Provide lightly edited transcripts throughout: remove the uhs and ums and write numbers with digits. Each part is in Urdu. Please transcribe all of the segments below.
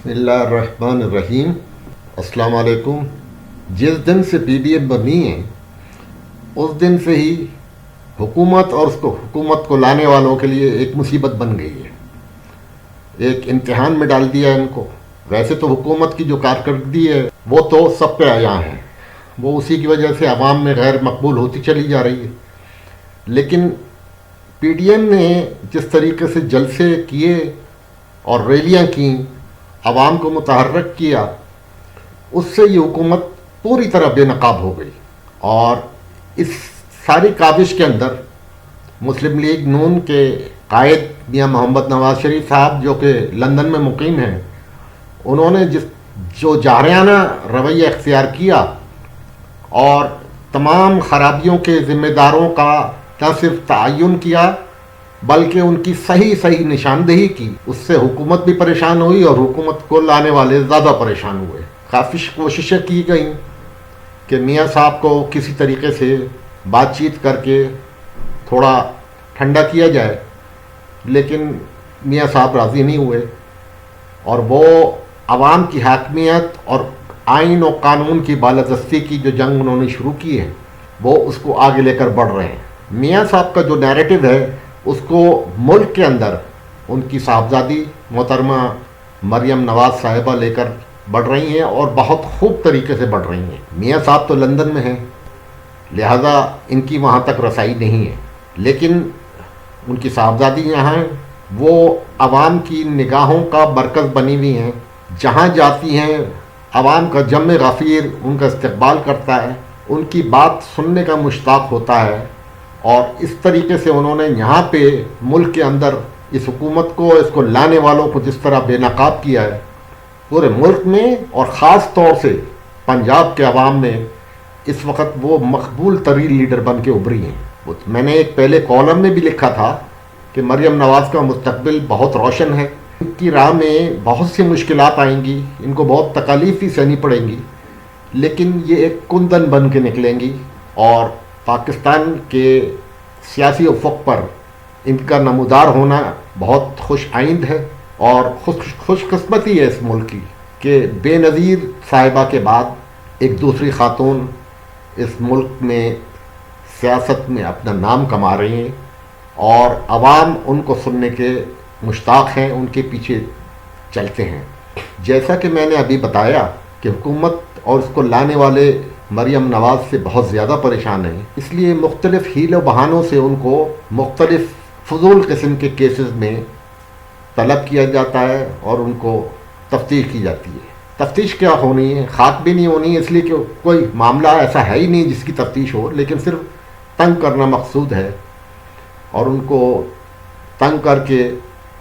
بسم اللہ الرحمن الرحیم۔ السلام علیکم۔ جس دن سے پی ڈی ایم بنی ہے اس دن سے ہی حکومت اور حکومت کو لانے والوں کے لیے ایک مصیبت بن گئی ہے، ایک امتحان میں ڈال دیا ہے ان کو۔ ویسے تو حکومت کی جو کارکردگی ہے وہ تو سب پہ عیاں ہے، وہ اسی کی وجہ سے عوام میں غیر مقبول ہوتی چلی جا رہی ہے، لیکن پی ڈی ایم نے جس طریقے سے جلسے کیے اور ریلیاں کیں، عوام کو متحرک کیا، اس سے یہ حکومت پوری طرح بے نقاب ہو گئی۔ اور اس ساری کاوش کے اندر مسلم لیگ نون کے قائد میاں محمد نواز شریف صاحب جو کہ لندن میں مقیم ہیں، انہوں نے جو جارحانہ رویہ اختیار کیا اور تمام خرابیوں کے ذمہ داروں کا نہ صرف تعین کیا بلکہ ان کی صحیح نشاندہی کی، اس سے حکومت بھی پریشان ہوئی اور حکومت کو لانے والے زیادہ پریشان ہوئے۔ کافی کوششیں کی گئیں کہ میاں صاحب کو کسی طریقے سے بات چیت کر کے تھوڑا ٹھنڈا کیا جائے، لیکن میاں صاحب راضی نہیں ہوئے، اور وہ عوام کی حاکمیت اور آئین و قانون کی بالادستی کی جو جنگ انہوں نے شروع کی ہے وہ اس کو آگے لے کر بڑھ رہے ہیں۔ میاں صاحب کا جو نیریٹو ہے اس کو ملک کے اندر ان کی صاحبزادی محترمہ مریم نواز صاحبہ لے کر بڑھ رہی ہیں، اور بہت خوب طریقے سے بڑھ رہی ہیں۔ میاں صاحب تو لندن میں ہیں، لہذا ان کی وہاں تک رسائی نہیں ہے، لیکن ان کی صاحبزادی یہاں ہیں، وہ عوام کی نگاہوں کا مرکز بنی ہوئی ہیں، جہاں جاتی ہیں عوام کا جم غفیر ان کا استقبال کرتا ہے، ان کی بات سننے کا مشتاق ہوتا ہے، اور اس طریقے سے انہوں نے یہاں پہ ملک کے اندر اس حکومت کو، اس کو لانے والوں کو جس طرح بے نقاب کیا ہے پورے ملک میں، اور خاص طور سے پنجاب کے عوام میں اس وقت وہ مقبول ترین لیڈر بن کے ابھری ہیں۔ میں نے ایک پہلے کالم میں بھی لکھا تھا کہ مریم نواز کا مستقبل بہت روشن ہے، ان کی راہ میں بہت سی مشکلات آئیں گی، ان کو بہت تکالیف بھی سہنی پڑیں گی، لیکن یہ ایک کندن بن کے نکلیں گی، اور پاکستان کے سیاسی افق پر ان کا نمودار ہونا بہت خوش آئند ہے، اور خوش قسمتی ہے اس ملک کی کہ بے نظیر صاحبہ کے بعد ایک دوسری خاتون اس ملک میں سیاست میں اپنا نام کما رہی ہیں، اور عوام ان کو سننے کے مشتاق ہیں، ان کے پیچھے چلتے ہیں۔ جیسا کہ میں نے ابھی بتایا کہ حکومت اور اس کو لانے والے مریم نواز سے بہت زیادہ پریشان ہیں، اس لیے مختلف حیل و بہانوں سے ان کو مختلف فضول قسم کے کیسز میں طلب کیا جاتا ہے اور ان کو تفتیش کی جاتی ہے۔ تفتیش کیا ہونی ہے، خاک بھی نہیں ہونی ہے، اس لیے کہ کوئی معاملہ ایسا ہے ہی نہیں جس کی تفتیش ہو، لیکن صرف تنگ کرنا مقصود ہے، اور ان کو تنگ کر کے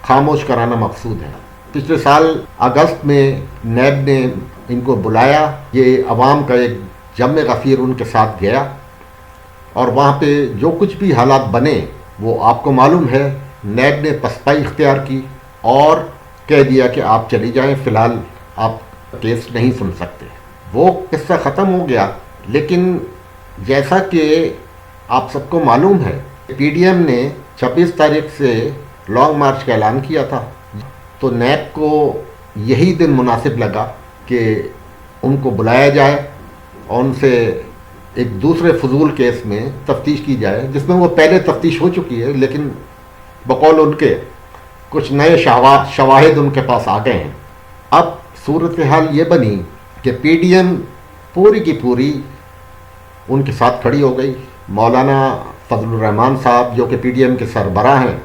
خاموش کرانا مقصود ہے۔ پچھلے سال اگست میں نیب نے ان کو بلایا، یہ عوام کا ایک جم غفیر ان کے ساتھ گیا، اور وہاں پہ جو کچھ بھی حالات بنے وہ آپ کو معلوم ہے، نیب نے پسپائی اختیار کی اور کہہ دیا کہ آپ چلی جائیں، فی الحال آپ کیس نہیں سن سکتے۔ وہ قصہ ختم ہو گیا، لیکن جیسا کہ آپ سب کو معلوم ہے پی ڈی ایم نے 26 تاریخ سے لانگ مارچ کا اعلان کیا تھا، تو نیب کو یہی دن مناسب لگا کہ ان کو بلایا جائے اور ان سے ایک دوسرے فضول کیس میں تفتیش کی جائے، جس میں وہ پہلے تفتیش ہو چکی ہے، لیکن بقول ان کے کچھ نئے شواہد ان کے پاس آ گئے ہیں۔ اب صورتحال یہ بنی کہ پی ڈی ایم پوری کی پوری ان کے ساتھ کھڑی ہو گئی۔ مولانا فضل الرحمان صاحب جو کہ پی ڈی ایم کے سربراہ ہیں،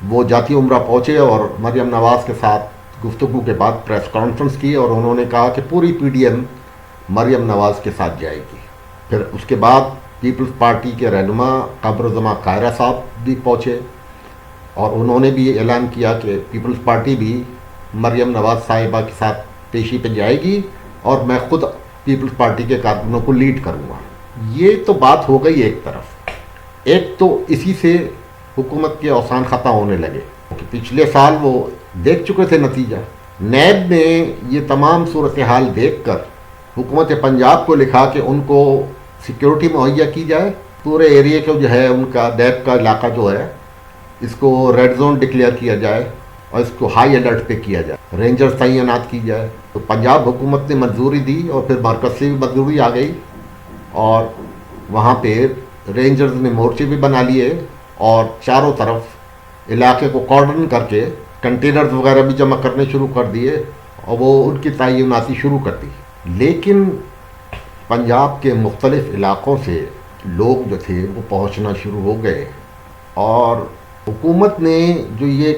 وہ جاتی عمرہ پہنچے اور مریم نواز کے ساتھ گفتگو کے بعد پریس کانفرنس کی، اور انہوں نے کہا کہ پوری P D M Maryam Nawaz کے ساتھ جائے گی۔ پھر اس کے بعد پیپلز پارٹی کے رہنما قمر الزماں قاہرہ صاحب بھی پہنچے، اور انہوں نے بھی یہ اعلان کیا کہ پیپلز پارٹی بھی مریم نواز صاحبہ کے ساتھ پیشی پہ جائے گی، اور میں خود پیپلز پارٹی کے کارکنوں کو لیڈ کروں گا۔ یہ تو بات ہو گئی ایک طرف، ایک تو اسی سے حکومت کے اوسان ختم ہونے لگے، کہ پچھلے سال وہ دیکھ چکے تھے نتیجہ۔ نیب نے یہ تمام صورتحال دیکھ کر حکومت پنجاب کو لکھا کہ ان کو سیکیورٹی مہیا کی جائے، پورے ایریے کو جو ہے ان کا نیب کا علاقہ جو ہے اس کو ریڈ زون ڈکلیئر کیا جائے، اور اس کو ہائی الرٹ پہ کیا جائے، رینجرز تعینات کی جائے. تو پنجاب حکومت نے منظوری دی اور پھر مرکز سے بھی منظوری آ گئی اور وہاں پہ رینجرز نے مورچے بھی بنا لیے اور چاروں طرف علاقے کو کارڈن کر کے کنٹینرز وغیرہ بھی جمع کرنے شروع کر دیے اور وہ ان کی تعیناتی شروع کر دی. لیکن پنجاب کے مختلف علاقوں سے لوگ جو تھے وہ پہنچنا شروع ہو گئے اور حکومت نے جو یہ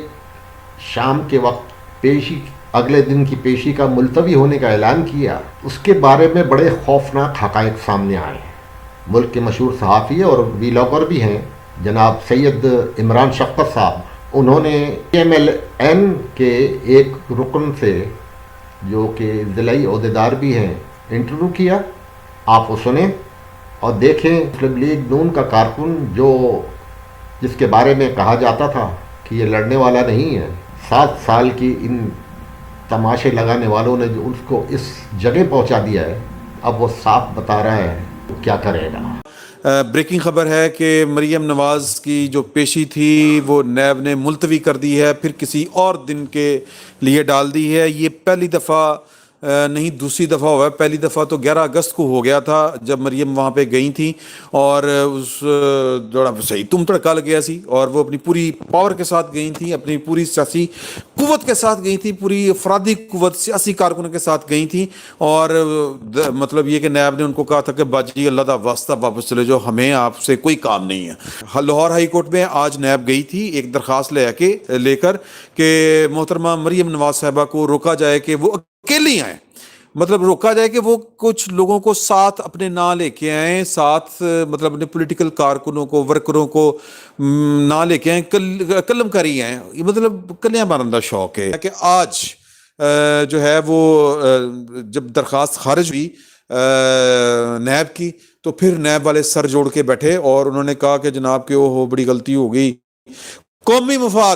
شام کے وقت پیشی، اگلے دن کی پیشی کا ملتوی ہونے کا اعلان کیا، اس کے بارے میں بڑے خوفناک حقائق سامنے آئے ہیں. ملک کے مشہور صحافی اور ویلاگر بھی ہیں جناب سید عمران شفقت صاحب، انہوں نے MLN کے ایک رکن سے جو کہ ضلعی عہدیدار بھی ہیں انٹرویو کیا. آپ وہ سنیں اور دیکھیں. مسلم لیگ نون کا کارکن جس کے بارے میں کہا جاتا تھا کہ یہ لڑنے والا نہیں ہے، 7 سال کی ان تماشے لگانے والوں نے جو اس کو اس جگہ پہنچا دیا ہے، اب وہ صاف بتا رہا ہے کیا کرے گا. بریکنگ خبر ہے کہ مریم نواز کی جو پیشی تھی وہ نیب نے ملتوی کر دی ہے، پھر کسی اور دن کے لیے ڈال دی ہے. یہ پہلی دفعہ نہیں دوسری دفعہ ہوا ہے. پہلی دفعہ تو 11 اگست کو ہو گیا تھا جب مریم وہاں پہ گئی تھیں اور اس جوڑا صحیح تم تڑکا لگ گیا سی اور وہ اپنی پوری پاور کے ساتھ گئی تھیں، اپنی پوری سیاسی قوت کے ساتھ گئی تھیں، پوری افرادی قوت سیاسی کارکنوں کے ساتھ گئی تھیں اور مطلب یہ کہ نیب نے ان کو کہا تھا کہ باجی اللہ دا واسطہ واپس چلے جاؤ، ہمیں آپ سے کوئی کام نہیں ہے. لاہور ہائی کورٹ میں آج نیب گئی تھی ایک درخواست لے کر کہ محترمہ مریم نواز صاحبہ کو روکا جائے کہ وہ اکیلی آئیں، مطلب روکا جائے کہ وہ کچھ لوگوں کو ساتھ اپنے نہ لے کے آئیں، ساتھ مطلب اپنے پولیٹیکل کارکنوں کو، ورکروں کو نہ لے کے آئیں، قلم کری آئیں. یہ مطلب کلیاں مارندہ شوق ہے کہ آج جو ہے وہ جب درخواست خارج ہوئی نیب کی تو پھر نیب والے سر جوڑ کے بیٹھے اور انہوں نے کہا کہ جناب کہ وہ بڑی غلطی ہو گئی. قومی مفاد،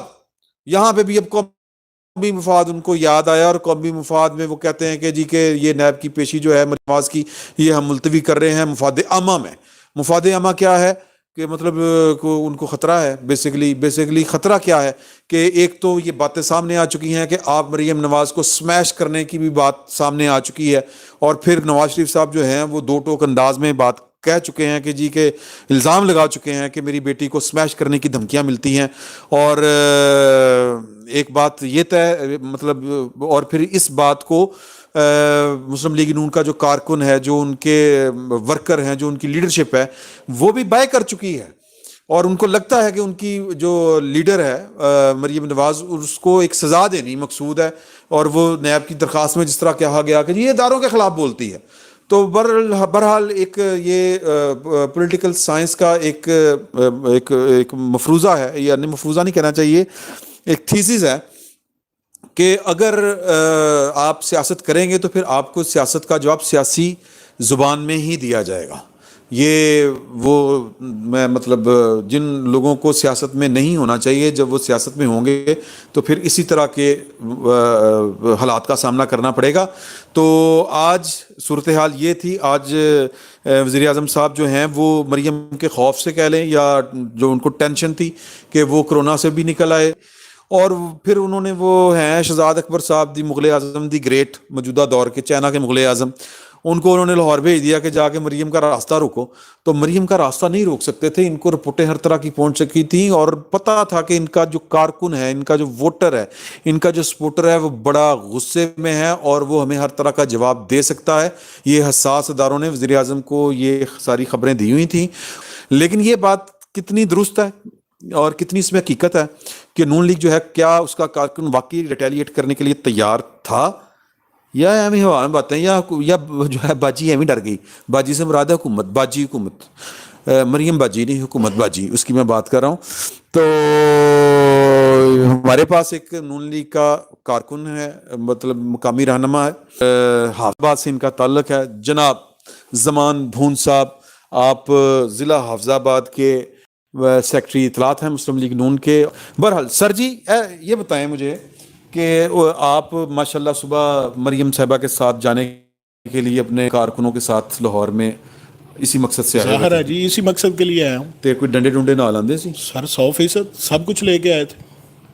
یہاں پہ بھی اب قومی مفاد ان کو یاد آیا اور قومی مفاد میں وہ کہتے ہیں کہ جی کہ یہ نیب کی پیشی جو ہے نواز کی یہ ہم ملتوی کر رہے ہیں مفاد عامہ میں. مفاد عامہ کیا ہے کہ مطلب ان کو خطرہ ہے، بیسیکلی خطرہ کیا ہے کہ ایک تو یہ باتیں سامنے آ چکی ہیں کہ آپ مریم نواز کو سمیش کرنے کی بھی بات سامنے آ چکی ہے اور پھر نواز شریف صاحب جو ہیں وہ دو ٹوک انداز میں بات کہہ چکے ہیں کہ جی کہ الزام لگا چکے ہیں کہ میری بیٹی کو سمیش کرنے کی دھمکیاں ملتی ہیں. اور ایک بات یہ طے مطلب اور پھر اس بات کو مسلم لیگ نون کا جو کارکن ہے، جو ان کے ورکر ہیں، جو ان کی لیڈرشپ ہے، وہ بھی بائے کر چکی ہے اور ان کو لگتا ہے کہ ان کی جو لیڈر ہے مریم نواز، اس کو ایک سزا دینی مقصود ہے اور وہ نیب کی درخواست میں جس طرح کہا گیا کہ یہ اداروں کے خلاف بولتی ہے. تو بہرحال ایک یہ پولیٹیکل سائنس کا ایک مفروضہ ہے، یعنی مفروضہ نہیں کہنا چاہیے، ایک تھیسس ہے کہ اگر آپ سیاست کریں گے تو پھر آپ کو سیاست کا جواب سیاسی زبان میں ہی دیا جائے گا. یہ وہ میں مطلب جن لوگوں کو سیاست میں نہیں ہونا چاہیے جب وہ سیاست میں ہوں گے تو پھر اسی طرح کے حالات کا سامنا کرنا پڑے گا. تو آج صورتحال یہ تھی. آج وزیر اعظم صاحب جو ہیں وہ مریم کے خوف سے کہہ لیں یا جو ان کو ٹینشن تھی کہ وہ کرونا سے بھی نکل آئے، اور پھر انہوں نے وہ ہیں شہزاد اکبر صاحب دی مغل اعظم دی گریٹ، موجودہ دور کے چائنا کے مغل اعظم، ان کو انہوں نے لاہور بھیج دیا کہ جا کے مریم کا راستہ روکو. تو مریم کا راستہ نہیں روک سکتے تھے، ان کو رپورٹیں ہر طرح کی پہنچ چکی تھیں اور پتہ تھا کہ ان کا جو کارکن ہے، ان کا جو ووٹر ہے، ان کا جو سپورٹر ہے وہ بڑا غصے میں ہے اور وہ ہمیں ہر طرح کا جواب دے سکتا ہے. یہ حساس اداروں نے وزیر اعظم کو یہ ساری خبریں دی ہوئی تھیں. لیکن یہ بات کتنی درست ہے اور کتنی اس میں حقیقت ہے کہ نون لیگ جو ہے کیا اس کا کارکن واقعی ریٹیلیٹ کرنے کے لیے تیار تھا یا ایویں ہوا میں باتیں یا جو ہے باجی ایویں ڈر گئی. باجی سے مراد ہے حکومت، باجی حکومت، مریم باجی نہیں، حکومت باجی، اس کی میں بات کر رہا ہوں. تو ہمارے پاس ایک نون لیگ کا کارکن ہے، مطلب مقامی رہنما ہے، حافظ آباد سے ان کا تعلق ہے، جناب زمان بھون صاحب. آپ ضلع حافظ آباد کے سیکٹری اطلاعات ہیں مسلم لیگ نون کے. بہرحال سر جی یہ بتائیں مجھے کہ آپ ماشاءاللہ صبح مریم صاحبہ کے ساتھ جانے کے لیے اپنے کارکنوں کے ساتھ لاہور میں اسی مقصد سے آئے ظاہر ہے جی، اسی مقصد کے لیے آیا ہوں. تے کوئی ڈنڈے ڈنڈے نہ لاندے سی سر 100% سب کچھ لے کے آئے تھے.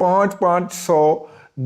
500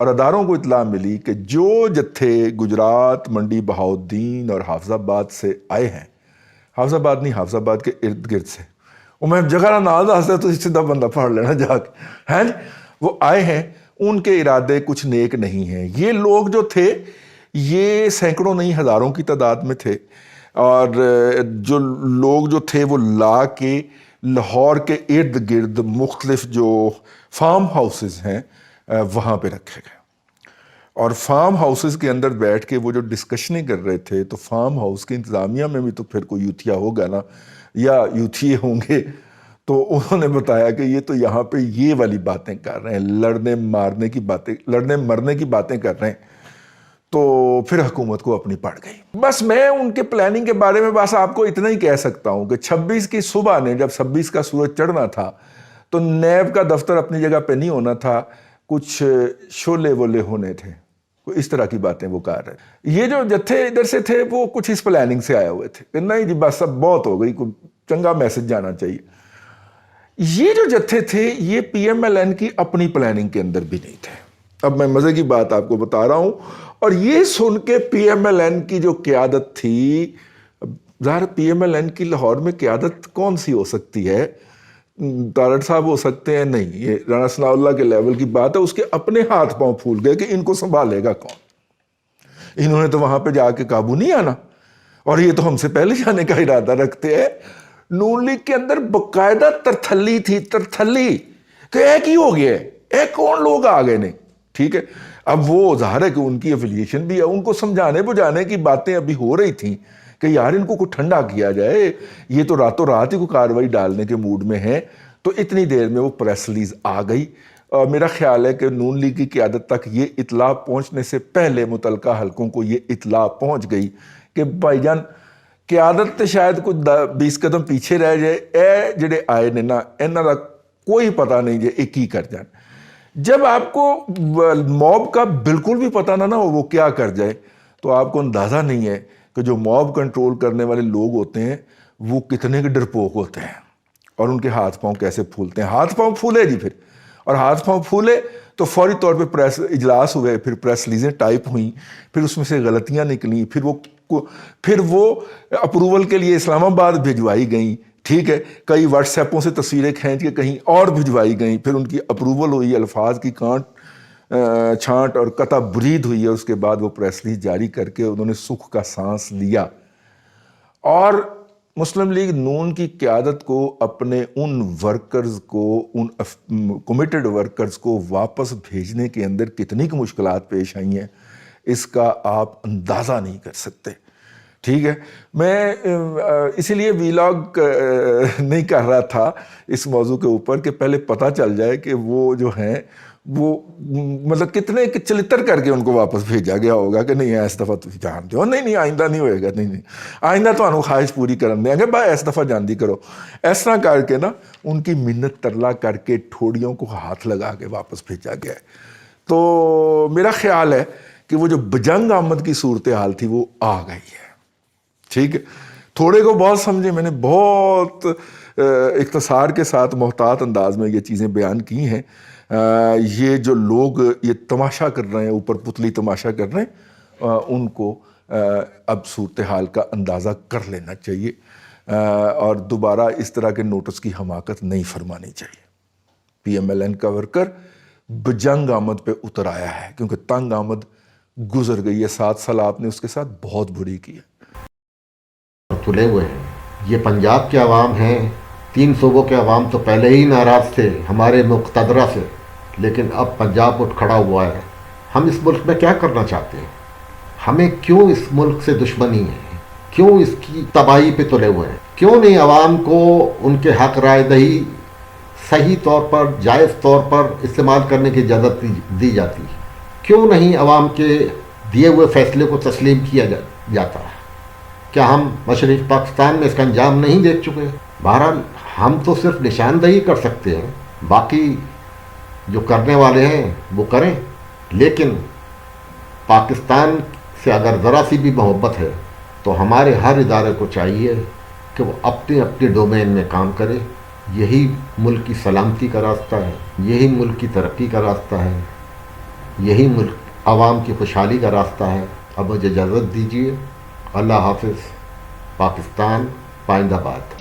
اور اداروں کو اطلاع ملی کہ جو جتھے گجرات، منڈی بہاؤالدین اور حافظ آباد سے آئے ہیں، حافظ آباد نہیں، حافظ آباد کے ارد گرد سے، وہ میں جگہ کا نام دستا تو سیدھا بندہ پڑھ لینا جا کے، ہیں وہ آئے ہیں، ان کے ارادے کچھ نیک نہیں ہیں۔ یہ لوگ جو تھے یہ سینکڑوں نہیں ہزاروں کی تعداد میں تھے، اور جو لوگ جو تھے وہ لا کے لاہور کے ارد گرد مختلف جو فارم ہاؤسز ہیں وہاں پہ رکھے گئے، اور فارم ہاؤسز کے اندر بیٹھ کے وہ جو ڈسکشنیں کر رہے تھے، تو فارم ہاؤس کے انتظامیہ میں بھی تو پھر کوئی یوتھیا ہوگا نا، یا یوتھیے ہوں گے، تو انہوں نے بتایا کہ یہ تو یہاں پہ یہ والی باتیں کر رہے ہیں، لڑنے مرنے کی باتیں کر رہے ہیں۔ تو پھر حکومت کو اپنی پڑ گئی۔ بس میں ان کے پلاننگ کے بارے میں بس آپ کو اتنا ہی کہہ سکتا ہوں کہ 26 کی صبح نے جب 26 کا سورج چڑھنا تھا تو نیب کا دفتر اپنی جگہ پہ نہیں ہونا تھا، کچھ شولے وولے ہونے تھے، اس طرح کی باتیں وہ کر رہے۔ یہ جو جتھے ادھر سے تھے وہ کچھ اس پلاننگ سے آئے ہوئے تھے کہ نہیں جی بس اب بہت ہو گئی، کوئی چنگا میسج جانا چاہیے۔ یہ جو جتھے تھے یہ پی ایم ایل این کی اپنی پلاننگ کے اندر بھی نہیں تھے۔ اب میں مزے کی بات آپ کو بتا رہا ہوں، اور یہ سن کے پی ایم ایل این کی جو قیادت تھی، ظاہر پی ایم ایل این کی لاہور میں قیادت کون سی ہو سکتی ہے؟ تارڑ صاحب ہو سکتے ہیں؟ نہیں، یہ رانا ثناء اللہ کے لیول کی بات ہے۔ اس کے اپنے ہاتھ پاؤں پھول گئے کہ ان کو سنبھالے گا کون؟ انہوں نے تو وہاں پہ جا کے قابو نہیں آنا، اور یہ تو ہم سے پہلے جانے کا ارادہ رکھتے ہیں۔ نون لیگ کے اندر باقاعدہ ترتھلی تھی، ترتھلی کہ ایک ہی ہو گیا ہے، ایک کون لوگ آ گئے نہیں، ٹھیک ہے۔ اب وہ ظاہر ہے کہ ان کی افیلیشن بھی ہے، ان کو سمجھانے بجھانے کی باتیں ابھی ہو رہی تھیں کہ یار ان کو کچھ ٹھنڈا کیا جائے، یہ تو راتوں رات ہی کوئی کارروائی ڈالنے کے موڈ میں ہے۔ تو اتنی دیر میں وہ پریس ریلیز آ گئی، اور میرا خیال ہے کہ نون لیگ کی قیادت تک یہ اطلاع پہنچنے سے پہلے متعلقہ حلقوں کو یہ اطلاع پہنچ گئی کہ بھائی جان قیادت تے شاید کچھ 20 قدم پیچھے رہ جائے، اے جڑے آئے نے نا انہاں دا کوئی پتہ نہیں جے ایک ہی کر جان۔ جب آپ کو موب کا بالکل بھی پتہ نہ ہو وہ کیا کر جائے، تو آپ کو اندازہ نہیں ہے کہ جو موب کنٹرول کرنے والے لوگ ہوتے ہیں وہ کتنے کے ڈرپوک ہوتے ہیں، اور ان کے ہاتھ پاؤں کیسے پھولتے ہیں۔ ہاتھ پاؤں پھولے جی پھر، اور ہاتھ پاؤں پھولے تو فوری طور پہ پریس اجلاس ہوئے، پھر پریس ریلیزیں ٹائپ ہوئیں، پھر اس میں سے غلطیاں نکلیں، پھر وہ اپروول کے لیے اسلام آباد بھجوائی گئیں، ٹھیک ہے، کئی واٹس ایپوں سے تصویریں کھینچ کے کہیں اور بھجوائی گئیں، پھر ان کی اپروول ہوئی، الفاظ کی چھانٹ اور قطع برید ہوئی ہے، اس کے بعد وہ پریس ریلیز جاری کر کے انہوں نے سکھ کا سانس لیا۔ اور مسلم لیگ نون کی قیادت کو اپنے ان ورکرز کو، ان کمیٹڈ ورکرز کو واپس بھیجنے کے اندر کتنی مشکلات پیش آئی ہیں اس کا آپ اندازہ نہیں کر سکتے، ٹھیک ہے۔ میں اسی لیے ویلاگ نہیں کر رہا تھا اس موضوع کے اوپر کہ پہلے پتہ چل جائے کہ وہ جو ہیں وہ مطلب کتنے چلتر کر کے ان کو واپس بھیجا گیا ہوگا کہ نہیں اس دفعہ تھی جان دیو، نہیں آئندہ نہیں ہوئے گا، نہیں آئندہ تو انہوں خواہش پوری کرن دیں گے، بھائی اس دفعہ جاندی کرو، اس طرح کر کے نا ان کی منت ترلا کر کے ٹھوڑیوں کو ہاتھ لگا کے واپس بھیجا گیا ہے۔ تو میرا خیال ہے کہ وہ جو بجنگ آمد کی صورتحال تھی وہ آ گئی ہے، ٹھیک ہے۔ تھوڑے کو بہت سمجھے، میں نے بہت اختصار کے ساتھ محتاط انداز میں یہ چیزیں بیان کی ہیں۔ یہ جو لوگ یہ تماشا کر رہے ہیں، اوپر پتلی تماشا کر رہے ہیں، ان کو اب صورتحال کا اندازہ کر لینا چاہیے، اور دوبارہ اس طرح کے نوٹس کی حماقت نہیں فرمانی چاہیے۔ پی ایم ایل این کا ورکر بجنگ آمد پہ اتر آیا ہے، کیونکہ تنگ آمد گزر گئی ہے۔ 7 سال آپ نے اس کے ساتھ بہت بری کی ہے۔ تلے ہوئے ہیں، یہ پنجاب کے عوام ہیں، 3 صوبوں کے عوام تو پہلے ہی ناراض تھے ہمارے مقتدرہ سے، لیکن اب پنجاب اٹھ کھڑا ہوا ہے۔ ہم اس ملک میں کیا کرنا چاہتے ہیں؟ ہمیں کیوں اس ملک سے دشمنی ہے؟ کیوں اس کی تباہی پہ تلے ہوئے ہیں؟ کیوں نہیں عوام کو ان کے حق رائے دہی صحیح طور پر، جائز طور پر استعمال کرنے کی اجازت دی جاتی؟ کیوں نہیں عوام کے دیے ہوئے فیصلے کو تسلیم کیا جاتا؟ کیا ہم مشرقی پاکستان میں اس کا انجام نہیں دیکھ چکے؟ بہرحال ہم تو صرف نشاندہی کر سکتے ہیں، باقی جو کرنے والے ہیں وہ کریں، لیکن پاکستان سے اگر ذرا سی بھی محبت ہے تو ہمارے ہر ادارے کو چاہیے کہ وہ اپنے اپنے ڈومین میں کام کرے۔ یہی ملک کی سلامتی کا راستہ ہے، یہی ملک کی ترقی کا راستہ ہے۔ یہی ملک عوام کی خوشحالی کا راستہ ہے. اب مجھے اجازت دیجیے. اللہ حافظ. پاکستان پائندہ باد.